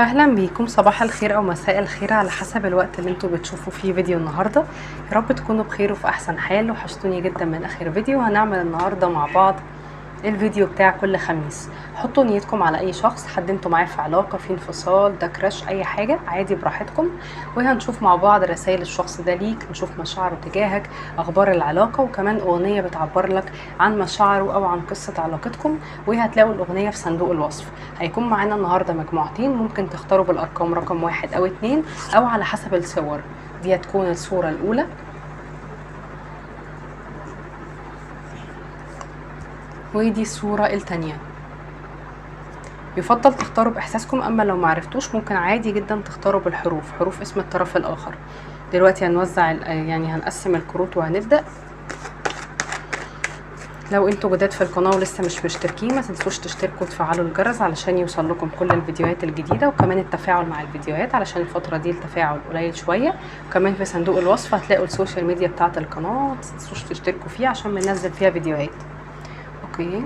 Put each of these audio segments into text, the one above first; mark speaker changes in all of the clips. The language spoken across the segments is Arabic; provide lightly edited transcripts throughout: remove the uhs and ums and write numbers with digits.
Speaker 1: اهلا بيكم، صباح الخير او مساء الخير على حسب الوقت اللي انتوا بتشوفوا فيه فيديو النهارده. يا رب تكونوا بخير وفي احسن حال. وحشتوني جدا من اخر فيديو. هنعمل النهارده مع بعض الفيديو بتاع كل خميس. حطوا نيتكم على اي شخص حد انتوا معاه في علاقه، في انفصال، ده كراش، اي حاجه عادي براحتكم. وهنشوف مع بعض رسائل الشخص ده ليك، نشوف مشاعره تجاهك، اخبار العلاقه، وكمان اغنيه بتعبر لك عن مشاعره او عن قصه علاقتكم. وهتلاقوا الاغنيه في صندوق الوصف. هيكون معانا النهارده مجموعتين، ممكن تختاروا بالارقام رقم 1 أو 2 او على حسب الصور. دي هتكون الصوره الاولى، ودي الصوره الثانيه. يفضل تختاروا باحساسكم، اما لو معرفتوش ممكن عادي جدا تختاروا بالحروف، حروف اسم الطرف الاخر. دلوقتي هنوزع هنقسم الكروت وهنبدا. لو انتوا جداد في القناه ولسه مش مشتركين، ما تنسوش تشتركوا وتفعلوا الجرس علشان يوصل لكم كل الفيديوهات الجديده، وكمان التفاعل مع الفيديوهات علشان الفتره دي التفاعل قليل شويه. وكمان في صندوق الوصف هتلاقوا السوشيال ميديا بتاعه القناه، ما تنسوش تشتركوا فيه عشان بننزل فيها فيديوهات. اوكي،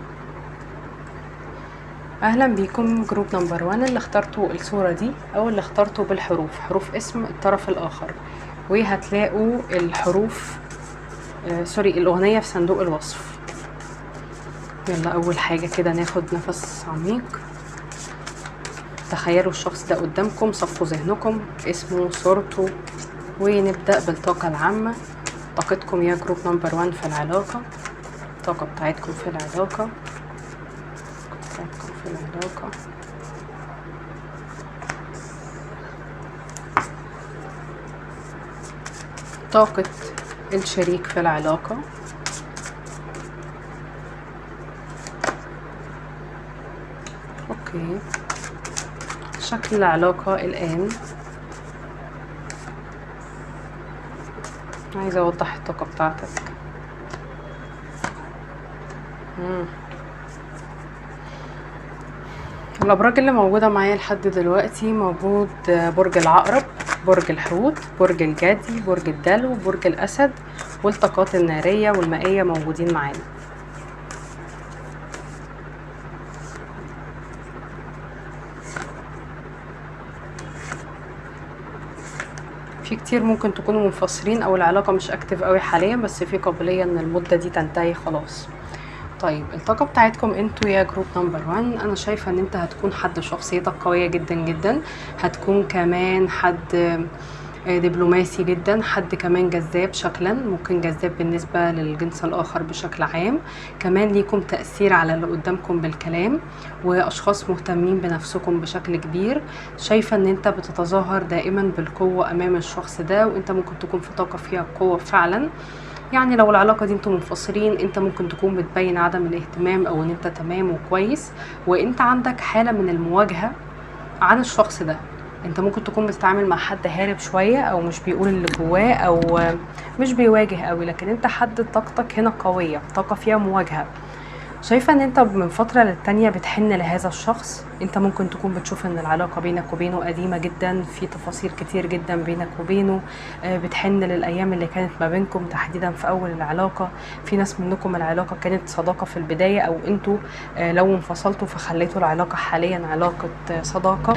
Speaker 1: اهلا بيكم جروب نمبر 1 اللي اخترتوا الصورة دي او اللي اخترتوا بالحروف، حروف اسم الطرف الاخر. وهتلاقوا الحروف الاغنية في صندوق الوصف. يلا اول حاجة كده ناخد نفس عميق. تخيلوا الشخص ده قدامكم، صفوا ذهنكم، اسمه، صورته، ونبدأ بالطاقة العامة. طاقتكم يا جروب نمبر 1 في العلاقة، الطاقة بتاعتكم في العلاقة، طاقة الشريك في العلاقة، اوكي، شكل العلاقة الآن. عايزة اوضح الطاقة بتاعتك. الأبراج اللي موجودة معايا لحد دلوقتي موجود برج العقرب، برج الحوت، برج الجدي، برج الدلو، برج الأسد، والطاقات النارية والمائية موجودين معانا. في كتير ممكن تكونوا منفصلين او العلاقة مش اكتف قوي حاليا، بس في قابلية ان المدة دي تنتهي خلاص. طيب الطاقة بتاعتكم انتوا يا جروب نمبر 1، انا شايفة ان انت هتكون حد شخصيتك قوية جدا جدا، هتكون كمان حد دبلوماسي جدا، حد كمان جذاب شكلا، ممكن جذاب بالنسبة للجنس الآخر بشكل عام. كمان ليكم تأثير على اللي قدامكم بالكلام، وأشخاص مهتمين بنفسكم بشكل كبير. شايفة ان انت بتتظاهر دائما بالقوة أمام الشخص ده، وانت ممكن تكون في طاقة فيها قوة فعلا. يعني لو العلاقة دي انتوا منفصلين، انت ممكن تكون بتبين عدم الاهتمام او ان انت تمام وكويس، وانت عندك حالة من المواجهة عن الشخص ده. انت ممكن تكون بتتعامل مع حد هارب شوية او مش بيقول اللي جواه او مش بيواجه قوي، لكن انت حد طاقتك هنا قوية، طاقة فيها مواجهة. شايفة ان انت من فترة للتانية بتحن لهذا الشخص. انت ممكن تكون بتشوف ان العلاقة بينك وبينه قديمة جدا، في تفاصيل كتير جدا بينك وبينه. بتحن للايام اللي كانت ما بينكم تحديدا في اول العلاقة. في ناس منكم العلاقة كانت صداقة في البداية، او انتوا لو انفصلتوا فخليتوا العلاقة حاليا علاقة صداقة.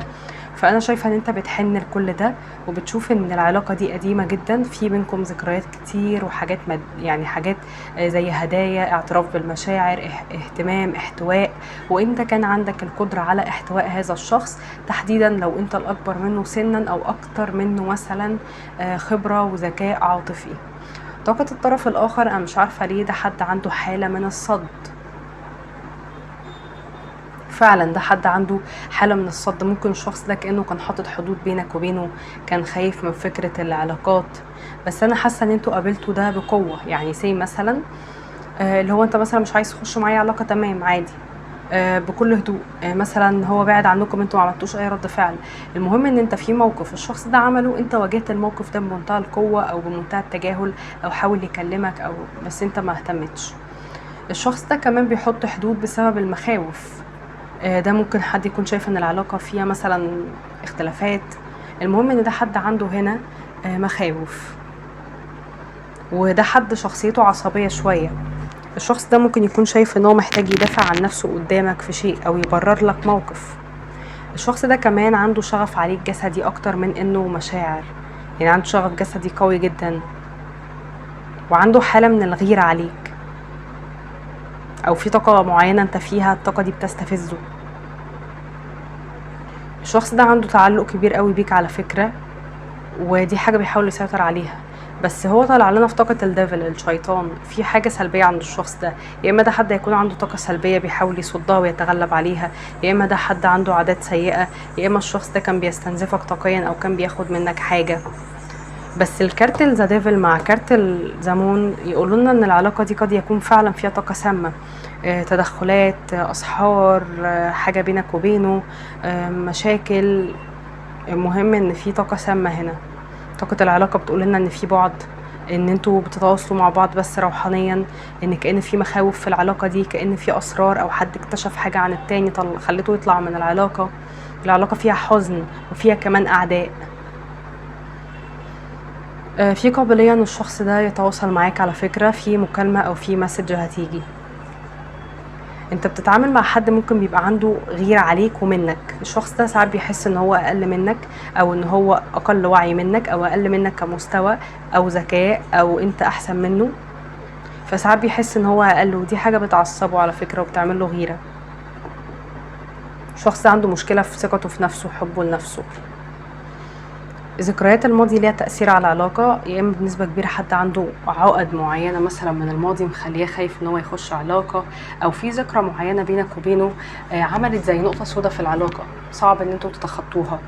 Speaker 1: فانا شايفه ان انت بتحن لكل ده، وبتشوف ان العلاقه دي قديمه جدا، في بينكم ذكريات كتير وحاجات يعني حاجات زي هدايا، اعتراف بالمشاعر، اهتمام، احتواء. وانت كان عندك القدره على احتواء هذا الشخص، تحديدا لو انت الاكبر منه سنا او اكتر منه مثلا خبره وذكاء عاطفي. طاقه الطرف الاخر انا مش عارفه ليه ده حد عنده حاله من الصد. فعلا ده حد عنده حالة من الصد. ممكن الشخص ده كأنه كان حاطط حدود بينك وبينه، كان خايف من فكرة العلاقات. بس انا حاسة ان انتوا قابلتوا ده بقوة. يعني سي مثلا اللي هو انت مثلا مش عايز تخش معايا علاقة، تمام عادي، بكل هدوء. مثلا هو بعد عنكم، انتوا ما عملتوش اي رد فعل. المهم ان انت في موقف الشخص ده عمله، انت واجهت الموقف ده بمنتهى القوة او بمنتهى التجاهل، او حاول يكلمك او بس انت ما اهتمتش. الشخص ده كمان بيحط حدود بسبب المخاوف. ده ممكن حد يكون شايف ان العلاقة فيها مثلا اختلافات. المهم ان ده حد عنده هنا مخاوف، وده حد شخصيته عصبية شوية. الشخص ده ممكن يكون شايف ان هو محتاج يدافع عن نفسه قدامك في شيء او يبرر لك موقف. الشخص ده كمان عنده شغف عليك جسدي اكتر من انه مشاعر، يعني عنده شغف جسدي قوي جدا، وعنده حالة من الغيرة عليك، او في طاقة معينة انت فيها الطاقة دي بتستفزه. الشخص ده عنده تعلق كبير قوي بيك على فكرة، ودي حاجة بيحاول يسيطر عليها، بس هو طلع لنا في طاقة الديفل الشيطان، في حاجة سلبية عند الشخص ده. يا اما ده حد يكون عنده طاقة سلبية بيحاول يصدها ويتغلب عليها، يا اما ده حد عنده عادات سيئة، يا اما الشخص ده كان بيستنزفك طاقيا او كان بياخد منك حاجة. بس الكارت ذا ديفل مع كارت الزامون يقولوا لنا ان العلاقة دي قد يكون فعلا فيها طاقة سامة، تدخلات، اسحار، حاجة بينك وبينه، مشاكل. المهم ان في طاقة سامة هنا. طاقة العلاقة بتقول لنا ان في بعد، ان انتوا بتتواصلوا مع بعض بس روحانيا، ان كأن في مخاوف في العلاقة دي، كأن في اسرار او حد اكتشف حاجة عن التاني خليته يطلع من العلاقة. العلاقة فيها حزن وفيها كمان اعداء. في قابلية ان الشخص ده يتواصل معاك على فكرة، في مكالمة او في مسج هتيجي. انت بتتعامل مع حد ممكن بيبقى عنده غيرة عليك ومنك. الشخص ده ساعات بيحس ان هو اقل منك، او ان هو اقل وعي منك، او اقل منك كمستوى او ذكاء، او انت احسن منه، فساعات بيحس ان هو اقل، ودي حاجة بتعصبه على فكرة وبتعمله غيرة. الشخص ده عنده مشكلة في ثقته في نفسه وحبه لنفسه. ذكريات الماضي ليها تأثير على العلاقة، يا إما بنسبة كبيرة حد عنده عقد معينة مثلا من الماضي مخليه خايف ان هو يخش علاقة، او في ذكرى معينة بينك وبينه عملت زي نقطة سوداء في العلاقة صعب ان انتوا تتخطوها.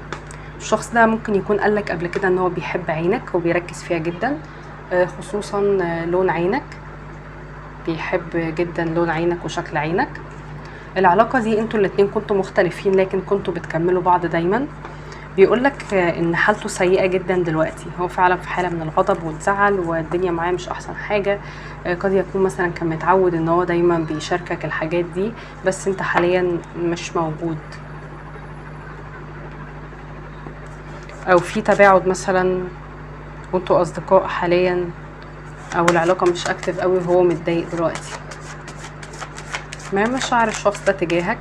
Speaker 1: الشخص ده ممكن يكون قالك قبل كده ان هو بيحب عينك وبيركز فيها جدا، خصوصا لون عينك، بيحب جدا لون عينك وشكل عينك. العلاقة دي انتوا الاتنين كنتوا مختلفين لكن كنتوا بتكملوا بعض دايما. بيقولك ان حالته سيئة جدا دلوقتي، هو فعلا في حالة من الغضب والزعل والدنيا معاه مش احسن حاجة. قد يكون مثلا كان متعود ان هو دايما بيشاركك الحاجات دي، بس انت حاليا مش موجود، او في تباعد مثلا وانتوا اصدقاء حاليا، او العلاقة مش اكتف قوي وهو متضايق دلوقتي. ما مشاعر الشخص ده تجاهك؟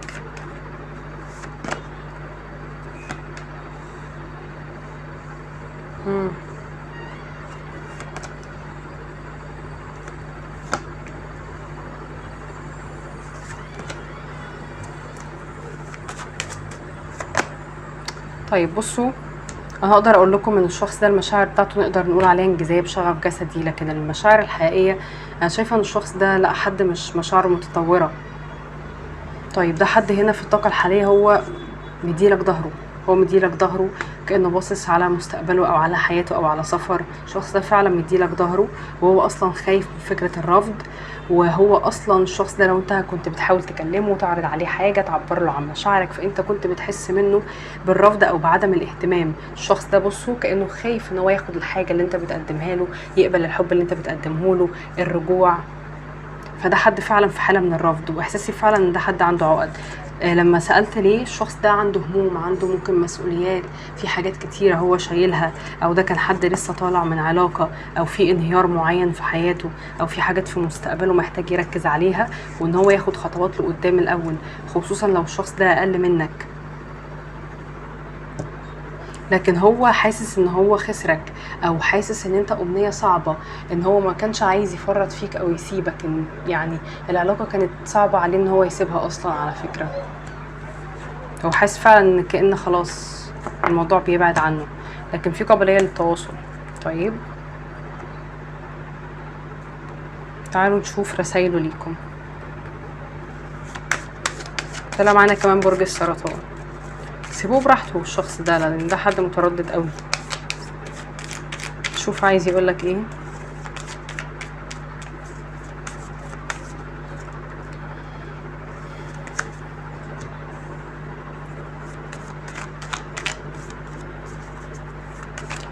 Speaker 1: طيب بصوا، انا هقدر اقول لكم ان الشخص ده المشاعر بتاعته نقدر نقول عليها انجذاب شغف جسدي، لكن المشاعر الحقيقية انا شايفة ان الشخص ده لا حد مش مشاعره متطورة. طيب ده حد هنا في الطاقة الحالية هو مديلك ظهره، هو مديلك ظهره كأنه باصص على مستقبله او على حياته او على سفر. الشخص ده فعلا مديلك ظهره، وهو اصلا خايف من فكرة الرفض. وهو اصلا الشخص ده لو انت كنت بتحاول تكلمه وتعرض عليه حاجة تعبر له عن مشاعرك، فانت كنت بتحس منه بالرفض او بعدم الاهتمام. الشخص ده بصوا كأنه خايف ان هو ياخد الحاجة اللي انت بتقدمها له، يقبل الحب اللي انت بتقدمه له، الرجوع. فده حد فعلا في حالة من الرفض، واحساسي فعلا ان ده حد عنده عقد. لما سألت ليه، الشخص ده عنده هموم، عنده ممكن مسؤوليات، في حاجات كتيرة هو شايلها، او ده كان حد لسه طالع من علاقة، او في انهيار معين في حياته، او في حاجات في مستقبله محتاج يركز عليها، وان هو ياخد خطوات لقدام الاول، خصوصا لو الشخص ده اقل منك. لكن هو حاسس ان هو خسرك، او حاسس ان انت امنية صعبة، ان هو ما كانش عايز يفرط فيك او يسيبك، إن يعني العلاقة كانت صعبة عليه ان هو يسيبها اصلا على فكرة. هو حاسس فعلا ان كأن خلاص الموضوع بيبعد عنه، لكن في قابلية للتواصل. طيب تعالوا نشوف رسايله ليكم. طلع معانا كمان برج السرطان. سيبوه براحته الشخص ده، لان ده حد متردد قوي. شوف عايز يقولك ايه.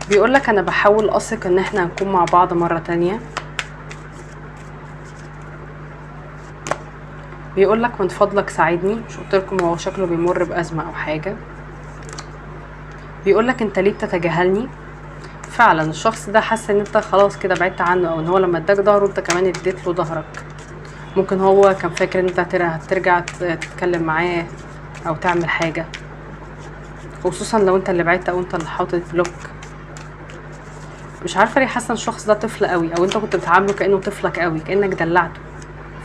Speaker 1: بيقولك انا بحاول اثق ان احنا هنكون مع بعض مرة تانية. بيقولك من فضلك ساعدني، مش قلتلكم هو شكله بيمر بأزمة او حاجة. بيقولك انت ليه بتتجاهلني. فعلا الشخص ده حاسس ان انت خلاص كده بعدت عنه، او ان هو لما اداك ظهره انت كمان اديت له ظهرك. ممكن هو كان فاكر ان انت هترجع تتكلم معاه او تعمل حاجة. خصوصا لو انت اللي بعت او انت اللي حاطط بلوك. مش عارفه ليه حاسه الشخص ده طفل قوي، او انت كنت بتعامله كانه طفلك قوي، كانك دلعته،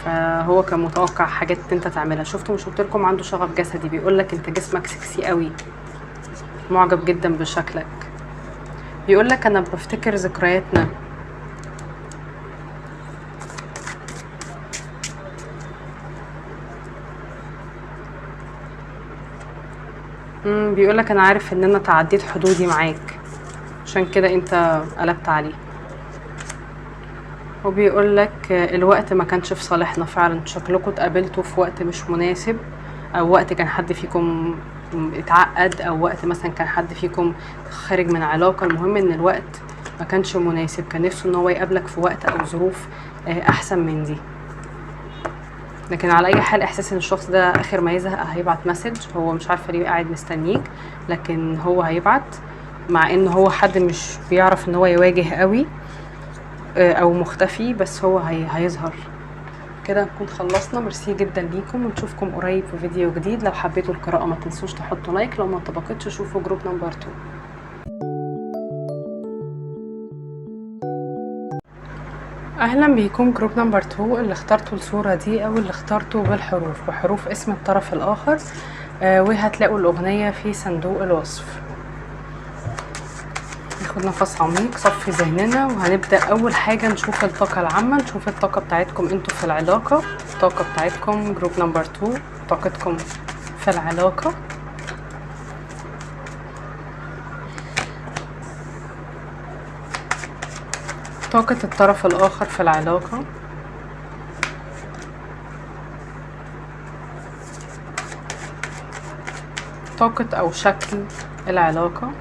Speaker 1: فهو كان متوقع حاجات انت تعملها. شفتوا مش قلت لكم عنده شغف جسدي، بيقول لك انت جسمك سكسي قوي، معجب جدا بشكلك. بيقول لك انا بفتكر ذكرياتنا. بيقول لك انا عارف ان انا تعديت حدودي معاك، عشان كده انت قلبت عليه. وبيقول لك الوقت ما كانش في صالحنا فعلا، شكلكم اتقابلتوا في وقت مش مناسب، او وقت كان حد فيكم اتعقد، او وقت مثلا كان حد فيكم خارج من علاقة. المهم ان الوقت ما كانش مناسب، كان نفسه ان هو يقابلك في وقت او ظروف احسن من دي. لكن على اي حال احساس ان الشخص ده اخر ما يزهق هيبعت مسج، هو مش عارفه ليه قاعد مستنيك، لكن هو هيبعت، مع ان هو حد مش بيعرف ان هو يواجه قوي او مختفي، بس هو هيظهر. كده نكون خلصنا. ميرسي جدا ليكم، ونشوفكم قريب في فيديو جديد. لو حبيتوا القراءة ما تنسوش تحطوا لايك، لو ما طبقتش شوفوا جروب نمبر 2. اهلا بيكم جروب نمبر 2 اللي اخترتوا الصورة دي او اللي اخترتوا بالحروف، بحروف اسم الطرف الاخر، وهتلاقوا الاغنية في صندوق الوصف. ناخد نفس عميق، صفي ذهننا، وهنبدأ أول حاجة نشوف الطاقة العامة، نشوف الطاقة بتاعتكم انتوا في العلاقة، الطاقة بتاعتكم جروب نمبر 2، طاقتكم في العلاقة. طاقة الطرف الآخر في العلاقة. طاقة أو شكل العلاقة.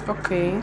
Speaker 1: اوكي.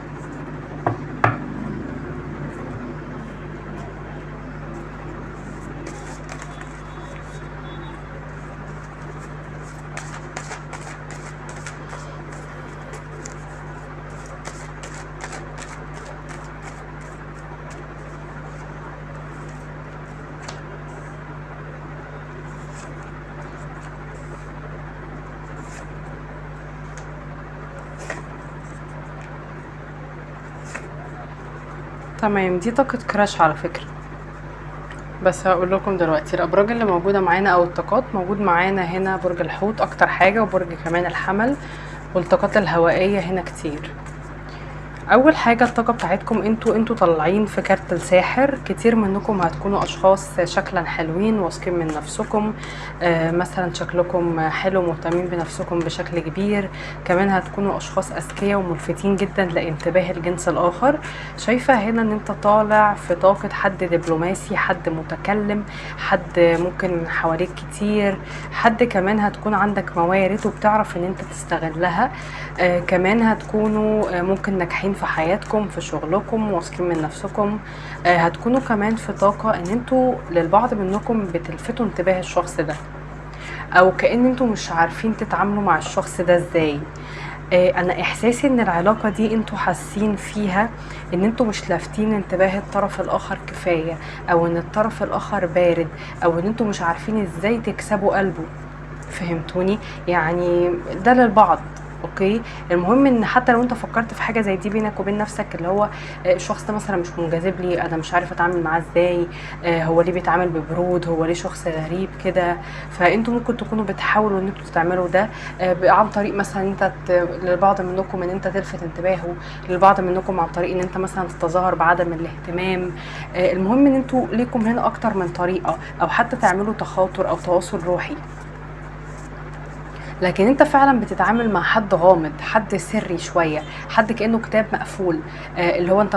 Speaker 1: تمام، دي طاقة كراش على فكرة، بس هقول لكم دلوقتي الابراج اللي موجوده معانا او الطاقات. موجود معانا هنا برج الحوت اكتر حاجه، وبرج كمان الحمل، والطاقات الهوائيه هنا كتير. اول حاجه الطاقه بتاعتكم انتوا طالعين في كارت الساحر. كتير منكم هتكونوا اشخاص شكلا حلوين، واثقين من نفسكم، مثلا شكلكم حلو، مهتمين بنفسكم بشكل كبير. كمان هتكونوا اشخاص اذكياء وملفتين جدا لانتباه الجنس الاخر. شايفه هنا ان انت طالع في طاقه حد دبلوماسي، حد متكلم، حد ممكن حواليك كتير، حد كمان هتكون عندك موارد وبتعرف ان انت تستغلها. كمان هتكونوا ممكن ناجحين في حياتكم، في شغلكم، واثقين من نفسكم. هتكونوا كمان في طاقة ان انتوا للبعض منكم بتلفتوا انتباه الشخص ده، او كأن انتوا مش عارفين تتعاملوا مع الشخص ده ازاي. انا احساسي ان العلاقة دي انتوا حاسين فيها ان انتوا مش لافتين انتباه الطرف الاخر كفاية، او ان الطرف الاخر بارد، او ان انتوا مش عارفين ازاي تكسبوا قلبه. فهمتوني؟ يعني ده للبعض. اوكي، المهم ان حتى لو انت فكرت في حاجه زي دي بينك وبين نفسك، اللي هو الشخص ده مثلا مش منجذب لي، انا مش عارفه اتعامل معاه ازاي، هو ليه بيتعامل ببرود، هو ليه شخص غريب كده. فانتوا ممكن تكونوا بتحاولوا ان انتوا تعملوا ده عن طريق مثلا انت للبعض منكم ان انت تلفت انتباهه، للبعض منكم عن طريق ان انت مثلا تتظاهر بعدم الاهتمام. المهم ان انتوا ليكم هنا اكتر من طريقه، او حتى تعملوا تخاطر او تواصل روحي. لكن انت فعلا بتتعامل مع حد غامض، حد سري شويه، حد كانه كتاب مقفول، اللي هو انت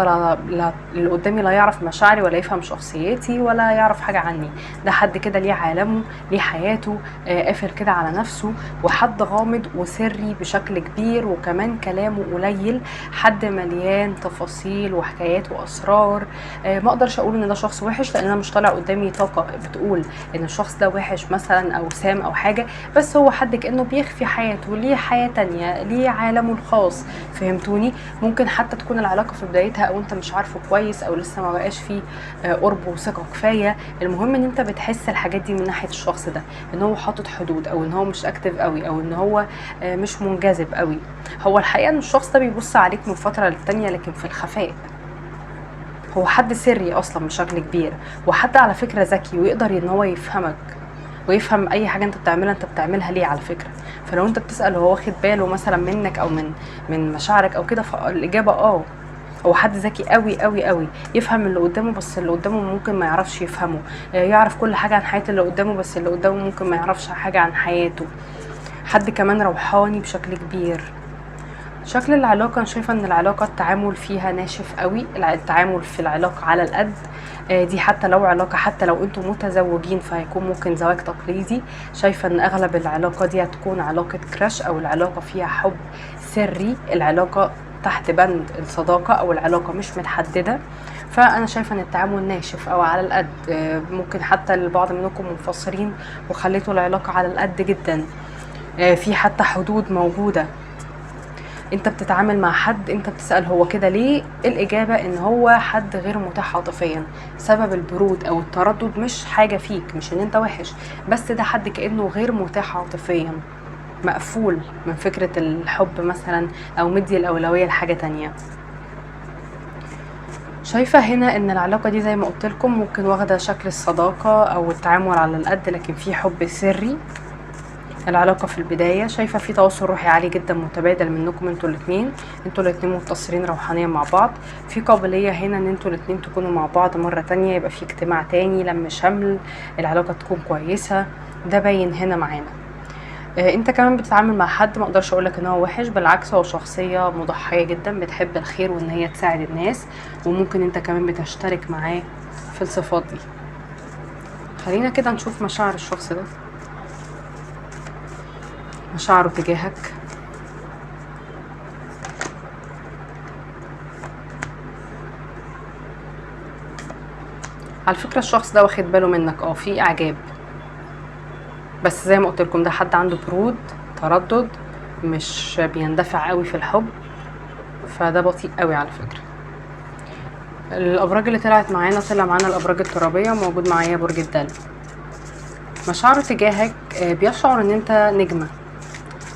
Speaker 1: اللي قدامي لا يعرف مشاعري ولا يفهم شخصيتي ولا يعرف حاجه عني. ده حد كده ليه عالمه، ليه حياته، قافل كده على نفسه، وحد غامض وسري بشكل كبير، وكمان كلامه قليل، حد مليان تفاصيل وحكايات واسرار. ما اقدرش اقول ان ده شخص وحش، لان انا مش طالع قدامي طاقه بتقول ان الشخص ده وحش مثلا او سام او حاجه، بس هو حد كانه بيخفي حياته، ليه حياة تانية، ليه عالمه الخاص. فهمتوني؟ ممكن حتى تكون العلاقة في بدايتها او انت مش عارفه كويس، او لسه ما بقاش فيه قرب وثقة كفاية. المهم ان انت بتحس الحاجات دي من ناحية الشخص ده، ان هو حاطط حدود، او ان هو مش اكتف قوي، او ان هو مش منجذب قوي. هو الحقيقة ان الشخص ده بيبص عليك من فترة للتانية، لكن في الخفاء. هو حد سري اصلا بشكل كبير، وحد على فكرة ذكي ويقدر ان هو يفهمك، ويفهم اي حاجة انت بتعملها انت بتعملها ليه على فكرة. فلو انت بتسأل هو واخد باله مثلا منك او من مشاعرك او كده، فالاجابة هو حد ذكي قوي قوي قوي، يفهم اللي قدامه، بس اللي قدامه ممكن ما يعرفش يفهمه. يعرف كل حاجة عن حياة اللي قدامه، بس اللي قدامه ممكن ما يعرفش حاجة عن حياته. حد كمان روحاني بشكل كبير. شكل العلاقة، انا شايفة ان العلاقة التعامل فيها ناشف قوي، التعامل في العلاقة على القد. دي حتى لو علاقة، حتى لو انتم متزوجين فهيكون ممكن زواج تقليدي. شايفة ان اغلب العلاقة دي هتكون علاقة كراش، او العلاقة فيها حب سري، العلاقة تحت بند الصداقة، او العلاقة مش متحددة. فانا شايفة ان التعامل ناشف او على القد. ممكن حتى البعض منكم منفصلين وخليتوا العلاقة على القد جدا. في حتى حدود موجودة. انت بتتعامل مع حد، انت بتسأل هو كده ليه، الإجابة ان هو حد غير متاح عاطفيا. سبب البرود او التردد مش حاجة فيك، مش ان انت وحش، بس ده حد كأنه غير متاح عاطفيا، مقفول من فكرة الحب مثلا، او مدي الأولوية لحاجة تانية. شايفة هنا ان العلاقة دي زي ما قلت لكم ممكن واخدة شكل الصداقة او التعامل على القد، لكن في حب سري. العلاقة في البداية شايفة في تواصل روحي عالي جدا متبادل منكم انتوا الاتنين متصلين روحانيا مع بعض. في قابلية هنا ان انتوا الاتنين تكونوا مع بعض مرة تانية، يبقى في اجتماع تاني لم شمل، العلاقة تكون كويسة. ده باين هنا معانا. انت كمان بتتعامل مع حد، ما اقدرش اقولك ان هو وحش، بالعكس هو شخصية مضحية جدا، بتحب الخير وان هي تساعد الناس، وممكن انت كمان بتشترك معاه في الصفات دي. خلينا كده نشوف مشاعر الشخص ده، مشاعره تجاهك. على فكرة الشخص ده واخد باله منك، في اعجاب، بس زي ما قلت لكم ده حد عنده برود، تردد، مش بيندفع قوي في الحب، فده بطيء قوي على فكرة. الابراج اللي طلعت معانا، طلع معانا الابراج الترابية، موجود معايا برج الدلو. مشاعره تجاهك بيشعر ان انت نجمة،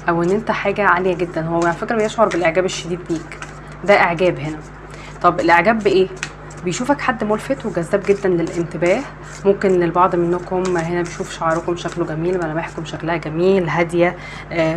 Speaker 1: او ان انت حاجة عالية جدا. هو على فكرة بيشعر بالاعجاب الشديد بيك، ده اعجاب هنا. طب الاعجاب بايه؟ بيشوفك حد ملفت وجذاب جدا للانتباه. ممكن للبعض منكم هنا بيشوف شعركم شكله جميل، ملامحكم شكلها جميل هاديه.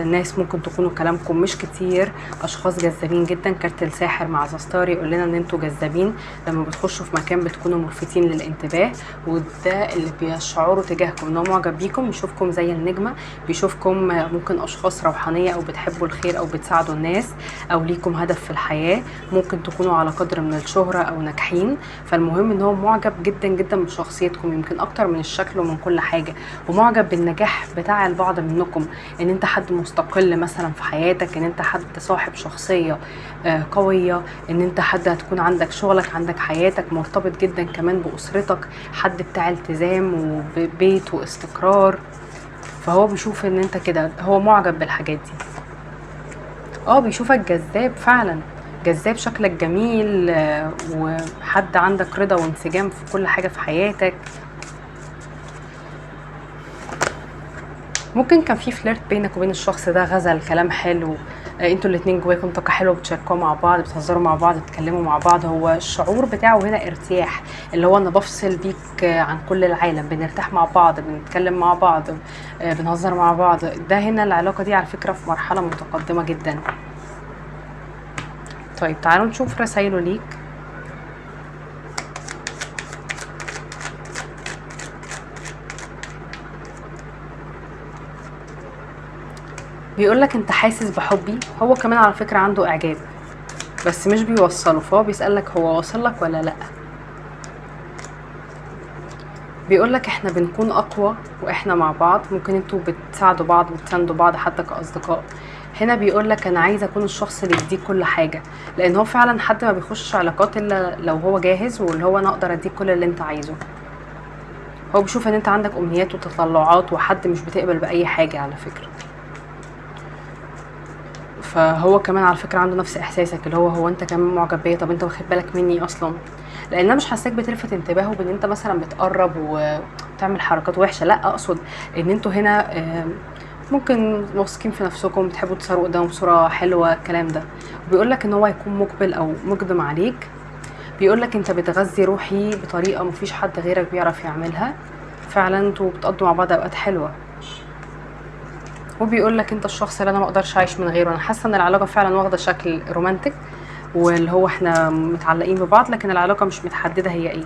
Speaker 1: ناس ممكن تكونوا كلامكم مش كتير، اشخاص جذابين جدا. كارت الساحر مع زستار يقول لنا ان انتوا جذابين، لما بتخشوا في مكان بتكونوا ملفتين للانتباه، وده اللي بيشعروا تجاهكم، ان هو معجب بيكم، بيشوفكم زي النجمه، بيشوفكم ممكن اشخاص روحانيه، او بتحبوا الخير، او بتساعدوا الناس، او ليكم هدف في الحياه. ممكن تكونوا على قدر من الشهره او ناجحين. فالمهم ان هو معجب جدا جدا بشخصيتكم، يمكن اكتر من الشكل ومن كل حاجة، ومعجب بالنجاح بتاع البعض منكم، ان انت حد مستقل مثلا في حياتك، ان انت حد صاحب شخصية قوية، ان انت حد هتكون عندك شغلك، عندك حياتك، مرتبط جدا كمان بأسرتك، حد بتاع التزام وبيت واستقرار. فهو بيشوف ان انت كده، هو معجب بالحاجات دي. بيشوفك جذاب فعلا، جذاب، شكلك جميل، وحد عندك رضا وانسجام في كل حاجة في حياتك. ممكن كان في فليرت بينك وبين الشخص ده، غزل، كلام حلو، انتوا الاتنين جواكم طاقة حلوة، بتشاركوا مع بعض، بتهزروا مع بعض، بتتكلموا مع بعض. هو الشعور بتاعه هنا ارتياح، اللي هو انا بفصل بيك عن كل العالم، بنرتاح مع بعض، بنتكلم مع بعض، بنهزر مع بعض. ده هنا العلاقة دي على فكرة في مرحلة متقدمة جدا. طيب تعالوا نشوف رسايله ليك. بيقولك انت حاسس بحبي. هو كمان على فكرة عنده اعجاب، بس مش بيوصله، فهو بيسألك هو واصلك ولا لأ. بيقولك احنا بنكون اقوى واحنا مع بعض، ممكن انتوا بتساعدوا بعض، بتساندوا بعض حتى كأصدقاء. هنا بيقولك انا عايزه اكون الشخص اللي يديك كل حاجه، لان هو فعلا حد ما بيخش علاقات الا لو هو جاهز، واللي هو انا اقدر اديك كل اللي انت عايزه. هو بيشوف ان انت عندك امنيات وتطلعات، وحد مش بتقبل باي حاجه على فكره. فهو كمان على فكرة عنده نفس احساسك، اللي هو انت كمان معجب بيا، طب انت واخد بالك مني اصلا؟ لان انا مش حاساك بتلفت انتباهه بان انت مثلا بتقرب وتعمل حركات وحشه، لا اقصد ان انتوا هنا ممكن واثقين في نفسكم، بتحبوا تظهروا قدامه بصوره حلوه الكلام ده. بيقول لك ان هو هيكون مقبل او مقدم عليك، بيقول لك انت بتغذي روحي بطريقه مفيش حد غيرك بيعرف يعملها، فعلا انتوا بتقضوا مع بعض اوقات حلوه. وبيقول لك انت الشخص اللي انا ما اقدرش اعيش من غيره. انا حاسه ان العلاقه فعلا واخده شكل رومانتك، واللي هو احنا متعلقين ببعض، لكن العلاقه مش متحدده هي ايه.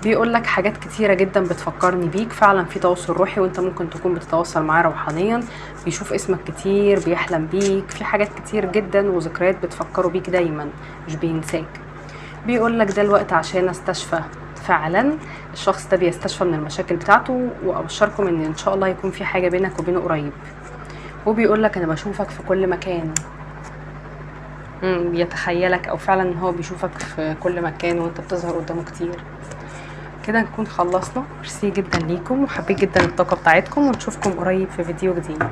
Speaker 1: بيقول لك حاجات كتيرة جدا بتفكرني بيك، فعلا في تواصل روحي وانت ممكن تكون بتتواصل معاه روحانيا، بيشوف اسمك كتير، بيحلم بيك، في حاجات كتير جدا وذكريات بتفكروا بيك دايما، مش بينساك. بيقول لك ده الوقت عشان استشفى. فعلا الشخص ده بيستشفى من المشاكل بتاعته، وابشركم ان شاء الله يكون في حاجة بينك وبينه قريب. وبيقول لك انا بشوفك في كل مكان. بيتخيلك، او فعلا هو بيشوفك في كل مكان وانت بتظهر قدامه كتير. كده نكون خلصنا. ميرسي جدا ليكم، وحبيت جدا الطاقة بتاعتكم، ونشوفكم قريب في فيديو جديد.